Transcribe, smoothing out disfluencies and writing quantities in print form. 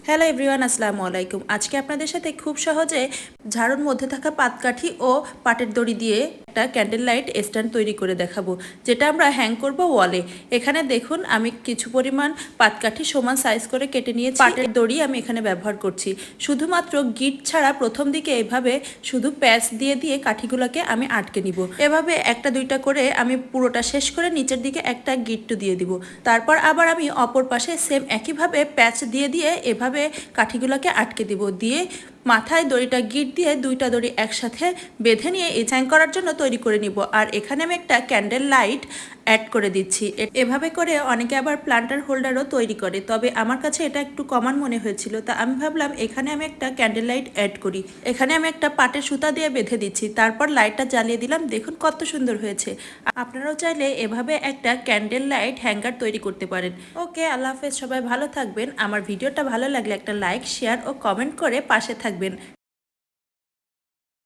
Hello everyone, আসসালামু আলাইকুম। আজকে আপনাদের সাথে খুব সহজে ঝাড়ুর মধ্যে থাকা পাতকাঠি ও পাটের দড়ি দিয়ে একটা ক্যান্ডেল লাইট স্ট্যান্ড তৈরি করে দেখাবো, যেটা আমরা হ্যাং করব ওয়ালে। এখানে দেখুন, আমি কিছু পরিমাণ পাতকাঠি সমান সাইজ করে কেটে নিয়েছি। পাটের দড়ি আমি এখানে ব্যবহার করছি। শুধুমাত্র গিট ছাড়া প্রথম দিকে এভাবে শুধু প্যাচ দিয়ে দিয়ে কাঠিগুলোকে আমি আটকে নিব। এভাবে একটা দুইটা করে আমি পুরোটা শেষ করে নিচের দিকে একটা গিট্টু দিয়ে দিব। তারপর আবার আমি অপর পাশে সেম একইভাবে প্যাচ দিয়ে দিয়ে এভাবে কাঠিগুলোকে আটকে দিব। দিয়ে মাথায় দড়িটা গিট দিয়ে দুইটা দড়ি একসাথে বেঁধে নিয়ে এই হ্যাং করার জন্য তৈরি করে নিব। আর এখানে আমি একটা ক্যান্ডেল লাইট অ্যাড করে দিচ্ছি। এভাবে করে অনেকে আবার প্লান্টার হোল্ডারও তৈরি করে, তবে আমার কাছে এটা একটু কমন মনে হয়েছিল, তা আমি ভাবলাম এখানে আমি একটা ক্যান্ডেল লাইট অ্যাড করি। এখানে আমি একটা পাটের সুতা দিয়ে বেঁধে দিচ্ছি, তারপর লাইটটা জ্বালিয়ে দিলাম। দেখুন কত সুন্দর হয়েছে। আপনারাও চাইলে এভাবে একটা ক্যান্ডেল লাইট হ্যাঙ্গার তৈরি করতে পারেন। ওকে, আল্লাহ হাফেজ। সবাই ভালো থাকবেন। আমার ভিডিওটা ভালো লাগলে একটা লাইক, শেয়ার ও কমেন্ট করে পাশে থাকবেন।